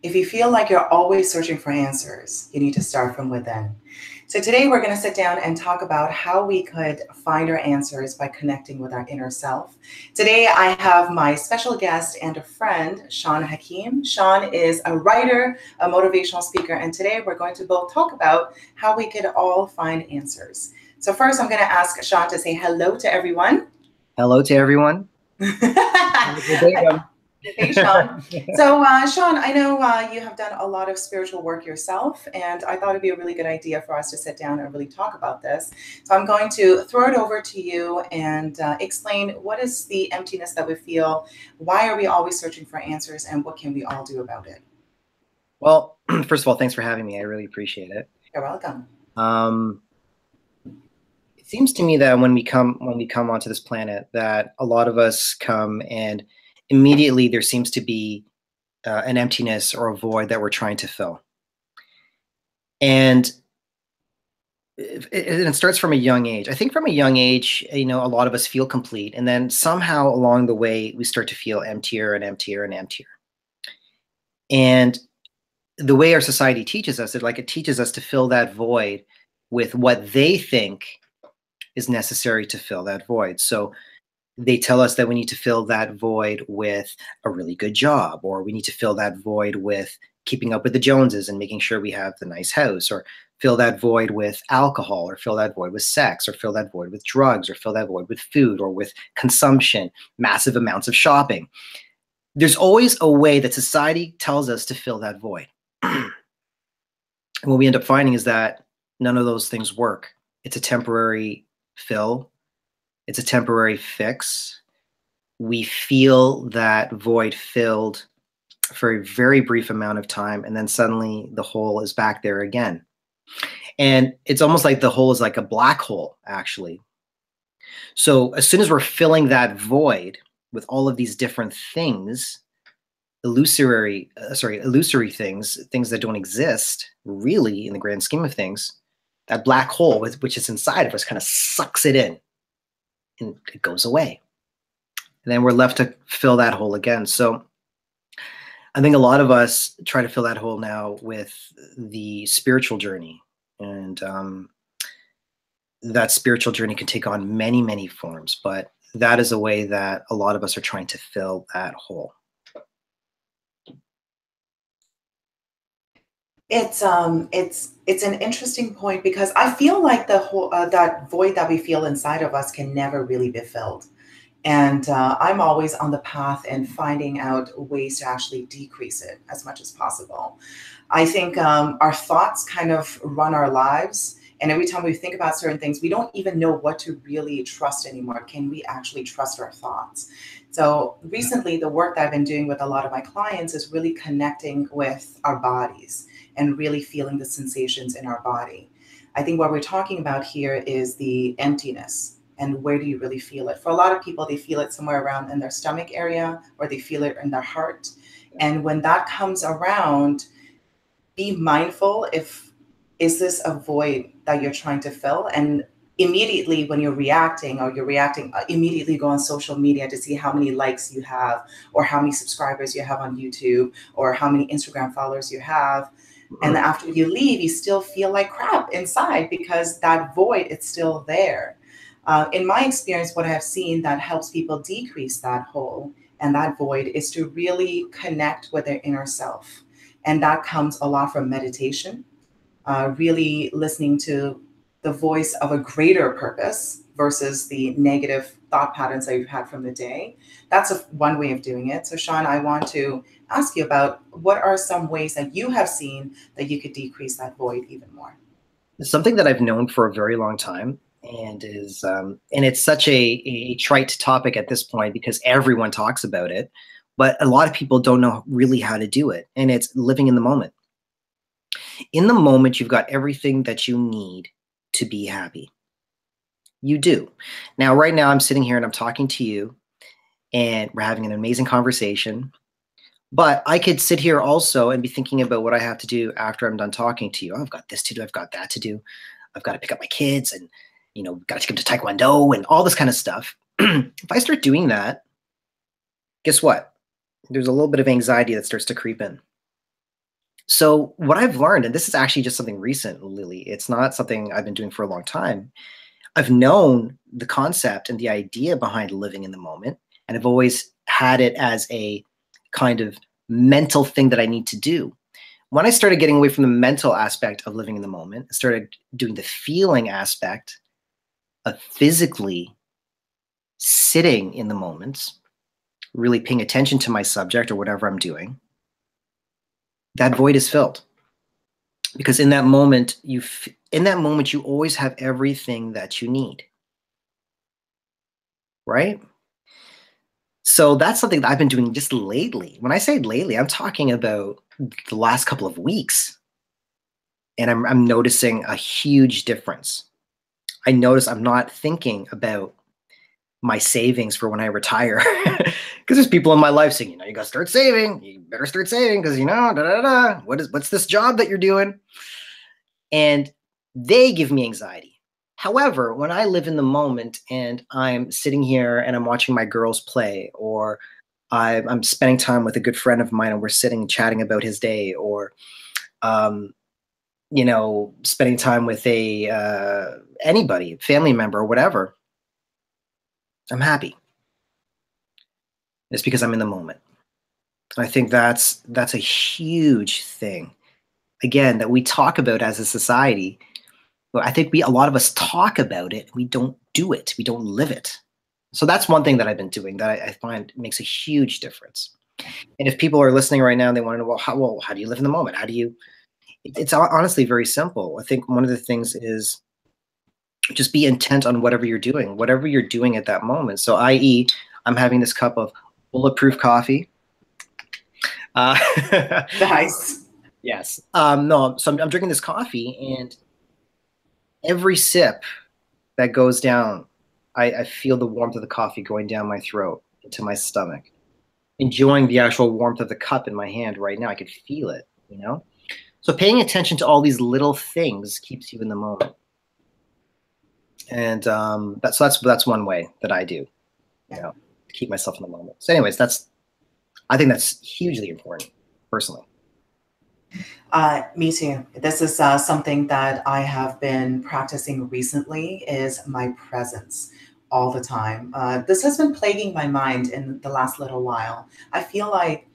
If you feel like you're always searching for answers, you need to start from within. So today we're going to sit down and talk about how we could find our answers by connecting with our inner self. Today I have my special guest and a friend, Sean Hakim. Sean is a writer, a motivational speaker, and today we're going to both talk about how we could all find answers. So first I'm going to ask Sean to say hello to everyone. Hello to everyone. Hey, Sean. So, Sean, I know you have done a lot of spiritual work yourself, and I thought it'd be a really good idea for us to sit down and really talk about this. So, I'm going to throw it over to you and explain what is the emptiness that we feel, why are we always searching for answers, and what can we all do about it? Well, first of all, thanks for having me. I really appreciate it. You're welcome. It seems to me that when we come onto this planet, that a lot of us come and immediately there seems to be an emptiness or a void that we're trying to fill. And it starts from a young age. I think from a young age, a lot of us feel complete. And then somehow along the way, we start to feel emptier and emptier and emptier. And the way our society teaches us, it teaches us to fill that void with what they think is necessary to fill that void. So they tell us that we need to fill that void with a really good job, or we need to fill that void with keeping up with the Joneses and making sure we have the nice house, or fill that void with alcohol, or fill that void with sex, or fill that void with drugs, or fill that void with food, or with consumption, massive amounts of shopping. There's always a way that society tells us to fill that void. And what we end up finding is that none of those things work. It's a temporary fill. It's a temporary fix. We feel that void filled for a very brief amount of time, and then suddenly the hole is back there again. And it's almost like the hole is like a black hole, actually. So as soon as we're filling that void with all of these different things, illusory things that don't exist really in the grand scheme of things, that black hole, which is inside of us, kind of sucks it in. And it goes away. And then we're left to fill that hole again. So I think a lot of us try to fill that hole now with the spiritual journey. And that spiritual journey can take on many, many forms. But that is a way that a lot of us are trying to fill that hole. It's an interesting point because I feel like the whole that void that we feel inside of us can never really be filled, and I'm always on the path and finding out ways to actually decrease it as much as possible. I think our thoughts kind of run our lives. And every time we think about certain things, we don't even know what to really trust anymore. Can we actually trust our thoughts? So recently, the work that I've been doing with a lot of my clients is really connecting with our bodies and really feeling the sensations in our body. I think what we're talking about here is the emptiness and where do you really feel it? For a lot of people, they feel it somewhere around in their stomach area or they feel it in their heart. And when that comes around, be mindful is this a void that you're trying to fill? And immediately when you're reacting immediately go on social media to see how many likes you have or how many subscribers you have on YouTube or how many Instagram followers you have. And after you leave, you still feel like crap inside because that void, it's still there. In my experience, what I have seen that helps people decrease that hole and that void is to really connect with their inner self. And that comes a lot from meditation, really listening to the voice of a greater purpose versus the negative thought patterns that you've had from the day. That's one way of doing it. So, Sean, I want to ask you about what are some ways that you have seen that you could decrease that void even more? It's something that I've known for a very long time, and it's such a trite topic at this point because everyone talks about it, but a lot of people don't know really how to do it, and it's living in the moment. In the moment, you've got everything that you need to be happy. You do. Now, right now, I'm sitting here and I'm talking to you, and we're having an amazing conversation. But I could sit here also and be thinking about what I have to do after I'm done talking to you. Oh, I've got this to do. I've got that to do. I've got to pick up my kids and, got to take them to Taekwondo and all this kind of stuff. If I start doing that, guess what? There's a little bit of anxiety that starts to creep in. So what I've learned, and this is actually just something recent, Lily, it's not something I've been doing for a long time. I've known the concept and the idea behind living in the moment, and I've always had it as a kind of mental thing that I need to do. When I started getting away from the mental aspect of living in the moment, I started doing the feeling aspect of physically sitting in the moments, really paying attention to my subject or whatever I'm doing, that void is filled. Because in that moment, you always have everything that you need, right? So that's something that I've been doing just lately. When I say lately, I'm talking about the last couple of weeks, and I'm noticing a huge difference. I notice I'm not thinking about my savings for when I retire, because there's people in my life saying, you gotta start saving. You better start saving because da da da. What's this job that you're doing? And they give me anxiety. However, when I live in the moment and I'm sitting here and I'm watching my girls play, or I'm spending time with a good friend of mine and we're sitting chatting about his day, or spending time with anybody, family member or whatever, I'm happy. It's because I'm in the moment. I think that's a huge thing, again, that we talk about as a society. But I think a lot of us talk about it. We don't do it. We don't live it. So that's one thing that I've been doing that I find makes a huge difference. And if people are listening right now and they want to know, how do you live in the moment? How do you? It's honestly very simple. I think one of the things is just be intent on whatever you're doing at that moment. So, i.e., I'm having this cup of bulletproof coffee. Nice. Yes. No. So I'm drinking this coffee, and every sip that goes down, I feel the warmth of the coffee going down my throat into my stomach, enjoying the actual warmth of the cup in my hand right now. I could feel it, So paying attention to all these little things keeps you in the moment. And that's one way that I do, to keep myself in the moment. So anyways, I think that's hugely important, personally. Me too. This is something that I have been practicing recently, is my presence all the time. This has been plaguing my mind in the last little while. I feel like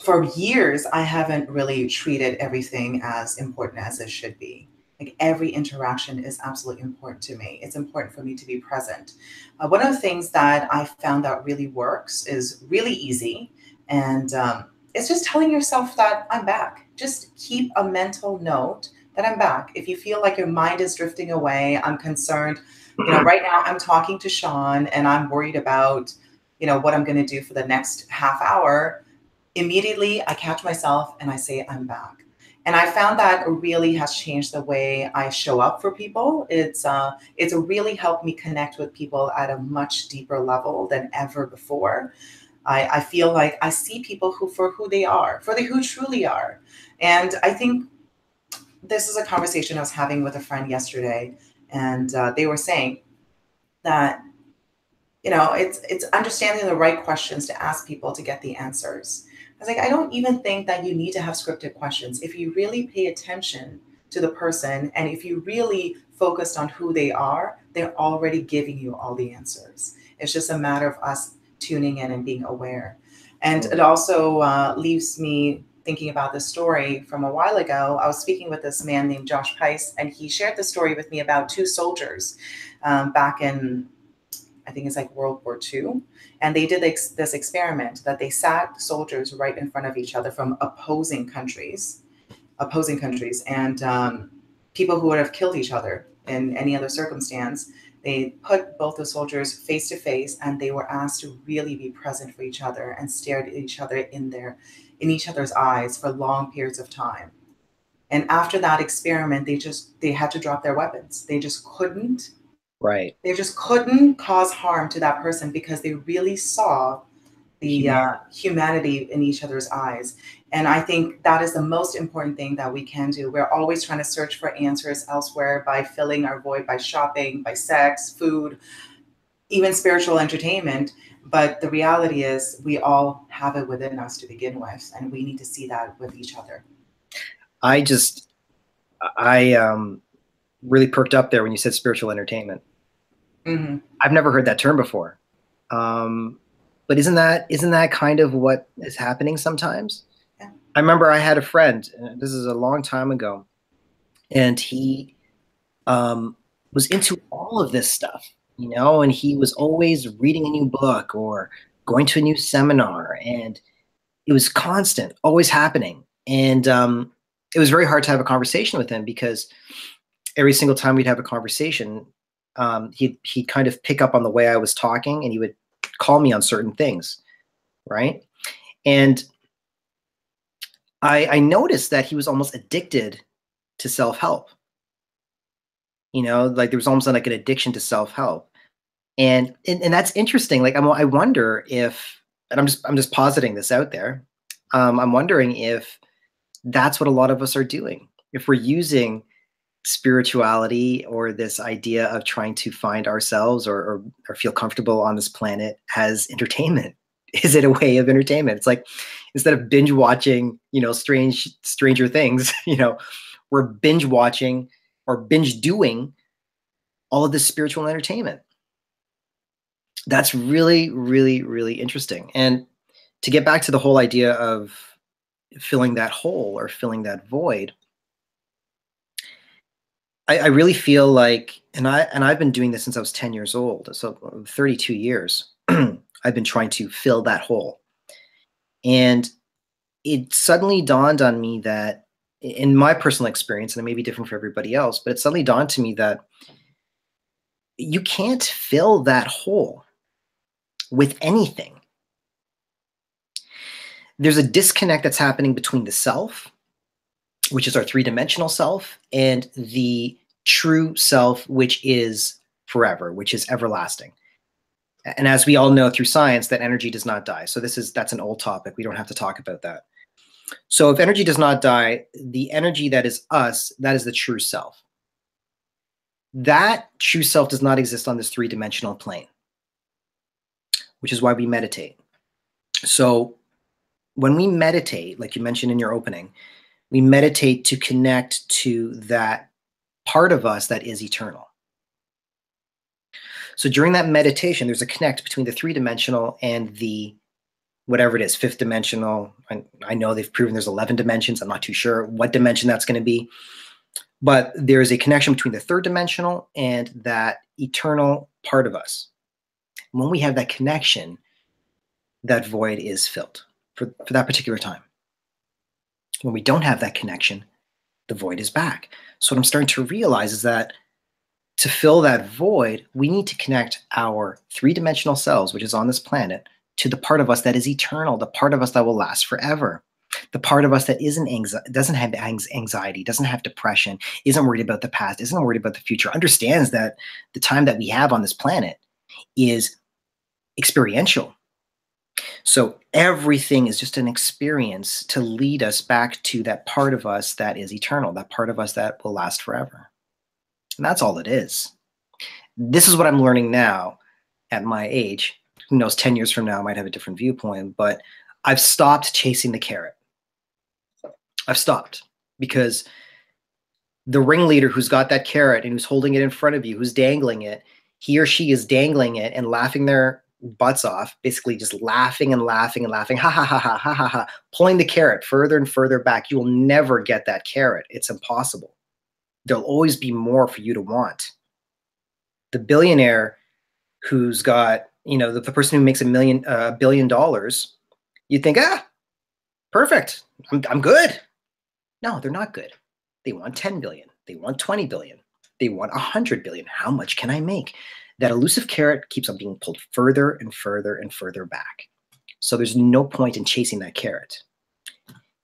for years, I haven't really treated everything as important as it should be. Like every interaction is absolutely important to me. It's important for me to be present. One of the things that I found that really works is really easy. And it's just telling yourself that I'm back. Just keep a mental note that I'm back. If you feel like your mind is drifting away, I'm concerned. Right now I'm talking to Sean and I'm worried about, what I'm going to do for the next half hour. Immediately I catch myself and I say, I'm back. And I found that really has changed the way I show up for people. It's really helped me connect with people at a much deeper level than ever before. I feel like I see people for who they are, who truly are. And I think this is a conversation I was having with a friend yesterday, and they were saying that, it's understanding the right questions to ask people to get the answers. I was like, I don't even think that you need to have scripted questions. If you really pay attention to the person and if you really focused on who they are, they're already giving you all the answers. It's just a matter of us tuning in and being aware. And it also leaves me thinking about this story from a while ago. I was speaking with this man named Josh Pice, and he shared the story with me about two soldiers back in, I think it's like World War II. And they did this experiment that they sat soldiers right in front of each other from opposing countries, and people who would have killed each other in any other circumstance. They put both the soldiers face to face, and they were asked to really be present for each other and stare at each other in each other's eyes for long periods of time. And after that experiment, they had to drop their weapons. They just couldn't. Right. They just couldn't cause harm to that person because they really saw the humanity in each other's eyes. And I think that is the most important thing that we can do. We're always trying to search for answers elsewhere by filling our void, by shopping, by sex, food, even spiritual entertainment. But the reality is we all have it within us to begin with, and we need to see that with each other. I really perked up there when you said spiritual entertainment. Mm-hmm. I've never heard that term before. But isn't that kind of what is happening sometimes? Yeah. I remember I had a friend, and this is a long time ago, and he was into all of this stuff, and he was always reading a new book or going to a new seminar, and it was constant, always happening. And it was very hard to have a conversation with him because every single time we'd have a conversation, he'd kind of pick up on the way I was talking, and he would call me on certain things, right? And I noticed that he was almost addicted to self-help. Like there was almost like an addiction to self-help, and that's interesting. Like I wonder if, and I'm just positing this out there. I'm wondering if that's what a lot of us are doing. If we're using spirituality or this idea of trying to find ourselves or feel comfortable on this planet as entertainment. Is it a way of entertainment? It's like, instead of binge watching, Stranger Things, we're binge watching or binge doing all of this spiritual entertainment. That's really, really, really interesting. And to get back to the whole idea of filling that hole or filling that void, I really feel like, and I've been doing this since I was 10 years old, so 32 years, I've been trying to fill that hole. And it suddenly dawned on me that, in my personal experience, and it may be different for everybody else, but it suddenly dawned to me that you can't fill that hole with anything. There's a disconnect that's happening between the self, which is our three-dimensional self, and the true self, which is forever, which is everlasting. And as we all know through science, that energy does not die. So that's an old topic. We don't have to talk about that. So if energy does not die, the energy that is us, that is the true self. That true self does not exist on this three-dimensional plane, which is why we meditate. So when we meditate, like you mentioned in your opening, we meditate to connect to that part of us that is eternal. So during that meditation, there's a connect between the three-dimensional and the whatever it is, fifth dimensional. I know they've proven there's 11 dimensions. I'm not too sure what dimension that's going to be. But there's a connection between the third dimensional and that eternal part of us. When we have that connection, that void is filled for that particular time. When we don't have that connection, the void is back. So what I'm starting to realize is that to fill that void, we need to connect our three-dimensional selves, which is on this planet, to the part of us that is eternal, the part of us that will last forever, the part of us that doesn't have anxiety, doesn't have depression, isn't worried about the past, isn't worried about the future, understands that the time that we have on this planet is experiential. So everything is just an experience to lead us back to that part of us that is eternal, that part of us that will last forever. And that's all it is. This is what I'm learning now at my age. Who knows, 10 years from now, I might have a different viewpoint, but I've stopped chasing the carrot. I've stopped because the ringleader who's got that carrot and who's holding it in front of you, who's dangling it, he or she is dangling it and laughing their butts off, basically just laughing and laughing and laughing, ha ha ha ha ha ha ha, pulling the carrot further and further back. You will never get that carrot. It's impossible. There'll always be more for you to want. The billionaire who's got, the person who makes $1 billion, you think, perfect, I'm good. No, they're not good. They want 10 billion. They want 20 billion. They want 100 billion. How much can I make? That elusive carrot keeps on being pulled further and further and further back. So there's no point in chasing that carrot.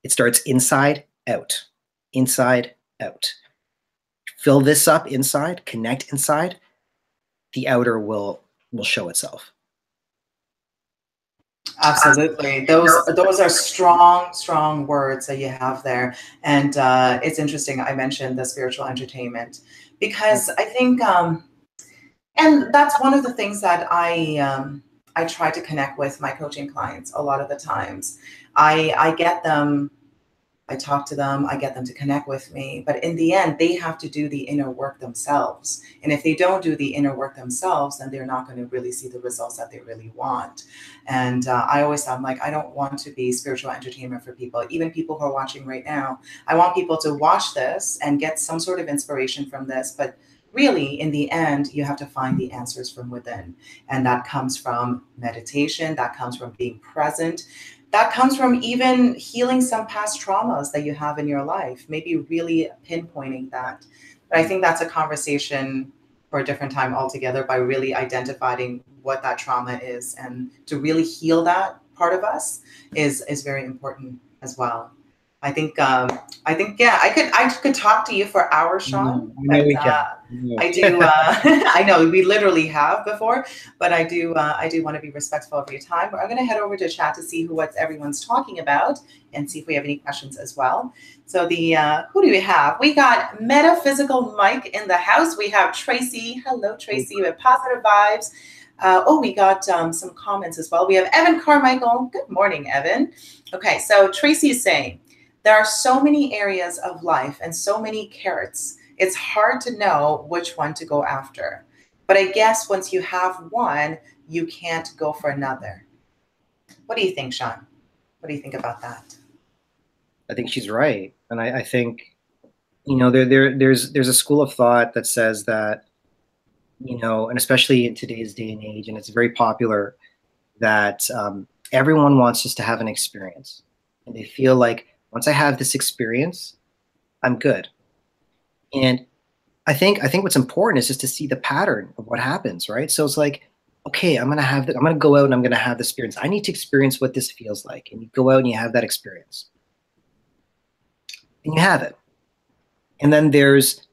It starts inside out, inside out. Fill this up inside, connect inside, the outer will show itself. Absolutely. Those are strong words that you have there. And it's interesting. I mentioned the spiritual entertainment because I think, and that's one of the things that I try to connect with my coaching clients a lot of the times. I get them, I talk to them, I get them to connect with me. But in the end, they have to do the inner work themselves. And if they don't do the inner work themselves, then they're not going to really see the results that they really want. And I always thought, I'm like, I don't want to be spiritual entertainment for people, even people who are watching right now. I want people to watch this and get some sort of inspiration from this. But really, in the end, you have to find the answers from within. And that comes from meditation, that comes from being present, that comes from even healing some past traumas that you have in your life, maybe really pinpointing that. But I think that's a conversation for a different time altogether, by really identifying what that trauma is, and to really heal that part of us is very important as well. I think yeah, I could talk to you for hours, Sean. I know But we can. I do. I know we literally have before, but I do. I do want to be respectful of your time. But I'm going to head over to chat to see what everyone's talking about and see if we have any questions as well. So the who do we have? We got Metaphysical Mike in the house. We have Tracy. Hello, Tracy. With positive vibes. We got some comments as well. We have Evan Carmichael. Good morning, Evan. Okay, so Tracy is saying, there are so many areas of life and so many carrots. It's hard to know which one to go after. But I guess once you have one, you can't go for another. What do you think, Sean? What do you think about that? I think she's right. And I think, there's a school of thought that says that, and especially in today's day and age, and it's very popular, that everyone wants just to have an experience. And they feel like, once I have this experience, I'm good. And I think what's important is just to see the pattern of what happens, right? So it's like, okay, I'm gonna go out and I'm gonna have this experience. I need to experience what this feels like. And you go out and you have that experience. And you have it. And then there's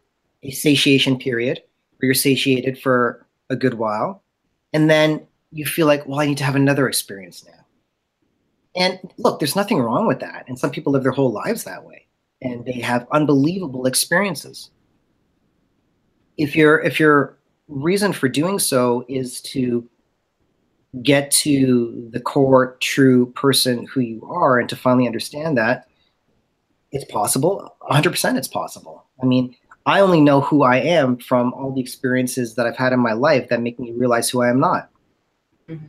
a satiation period where you're satiated for a good while. And then you feel like, well, I need to have another experience now. And look, there's nothing wrong with that. And some people live their whole lives that way, and they have unbelievable experiences. If your reason for doing so is to get to the core true person who you are and to finally understand that, it's possible. 100% it's possible. I mean, I only know who I am from all the experiences that I've had in my life that make me realize who I am not. Mm-hmm.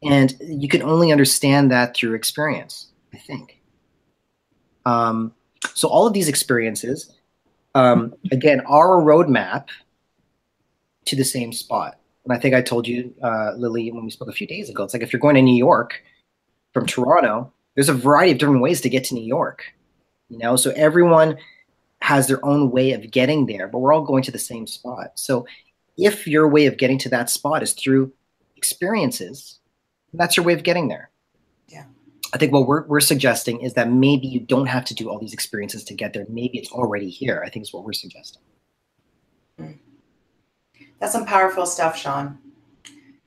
And you can only understand that through experience, I think. So all of these experiences, again, are a roadmap to the same spot. And I think I told you, Lily, when we spoke a few days ago, it's like if you're going to New York from Toronto, there's a variety of different ways to get to New York. So everyone has their own way of getting there, but we're all going to the same spot. So if your way of getting to that spot is through experiences, that's your way of getting there. Yeah. I think what we're suggesting is that maybe you don't have to do all these experiences to get there. Maybe it's already here, I think is what we're suggesting. That's some powerful stuff, Sean.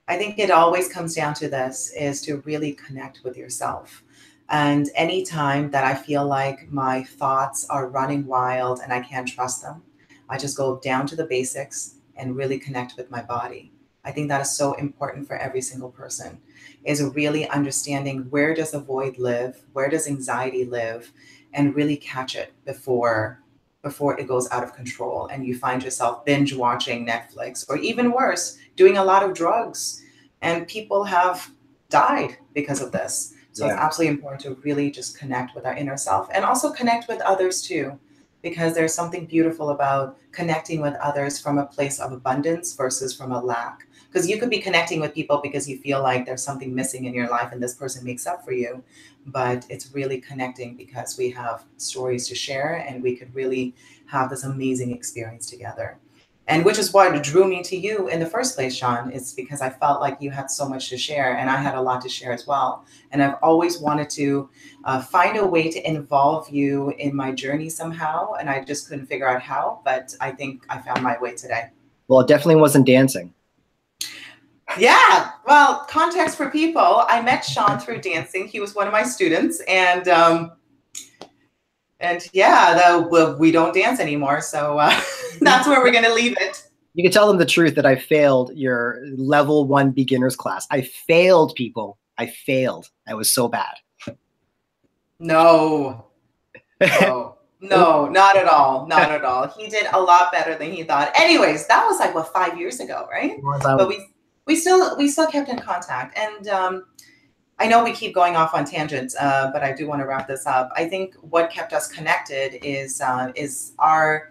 I think it always comes down to this, is to really connect with yourself. And anytime that I feel like my thoughts are running wild and I can't trust them, I just go down to the basics and really connect with my body. I think that is so important for every single person, is really understanding, where does a void live? Where does anxiety live? And really catch it before it goes out of control and you find yourself binge watching Netflix, or even worse, doing a lot of drugs. And people have died because of this. So It's absolutely important to really just connect with our inner self, and also connect with others too, because there's something beautiful about connecting with others from a place of abundance versus from a lack. Because you could be connecting with people because you feel like there's something missing in your life and this person makes up for you. But it's really connecting because we have stories to share and we could really have this amazing experience together. And which is what drew me to you in the first place, Sean. It's because I felt like you had so much to share and I had a lot to share as well. And I've always wanted to find a way to involve you in my journey somehow. And I just couldn't figure out how, but I think I found my way today. Well, it definitely wasn't dancing. Yeah, well, context for people. I met Sean through dancing. He was one of my students, and yeah, we don't dance anymore, so that's where we're going to leave it. You can tell them the truth that I failed your level 1 beginners class. I failed, people. I failed. I was so bad. No, no, no, not at all. Not at all. He did a lot better than he thought. Anyways, that was like, what, 5 years ago, right? But we still kept in contact. And I know we keep going off on tangents, but I do want to wrap this up. I think what kept us connected is our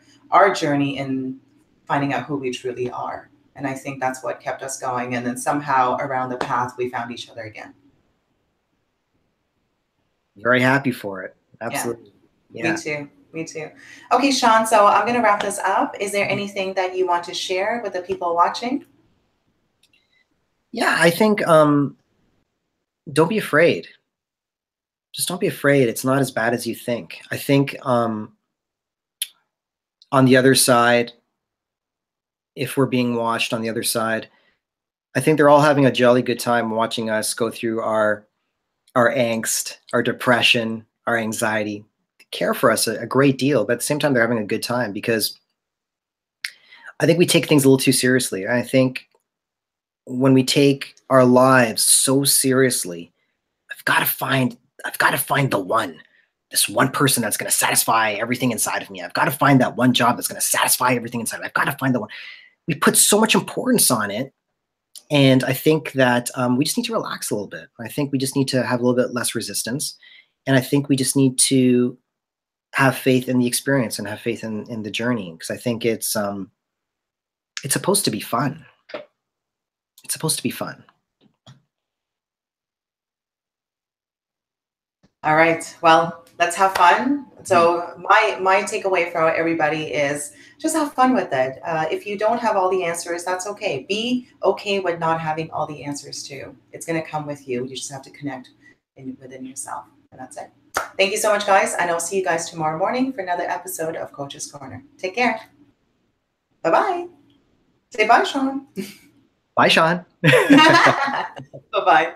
journey in finding out who we truly are. And I think that's what kept us going. And then somehow around the path, we found each other again. Very happy for it. Absolutely. Yeah. Me too. Me too. Okay, Sean, so I'm going to wrap this up. Is there anything that you want to share with the people watching? Yeah, I think don't be afraid. Just don't be afraid. It's not as bad as you think. I think on the other side, if we're being watched on the other side, I think they're all having a jolly good time watching us go through our angst, our depression, our anxiety. They care for us a great deal, but at the same time, they're having a good time because I think we take things a little too seriously. I think when we take our lives so seriously, I've got to find the one, this one person that's going to satisfy everything inside of me. I've got to find that one job that's going to satisfy everything inside of me. I've got to find the one. We put so much importance on it. And I think that we just need to relax a little bit. I think we just need to have a little bit less resistance. And I think we just need to have faith in the experience and have faith in the journey. Because I think it's supposed to be fun. It's supposed to be fun. All right. Well, let's have fun. So my takeaway for everybody is just have fun with it. If you don't have all the answers, that's okay. Be okay with not having all the answers too. It's going to come with you. You just have to connect within yourself. And that's it. Thank you so much, guys. And I'll see you guys tomorrow morning for another episode of Coach's Corner. Take care. Bye-bye. Say bye, Sean. Bye, Sean. Bye-bye.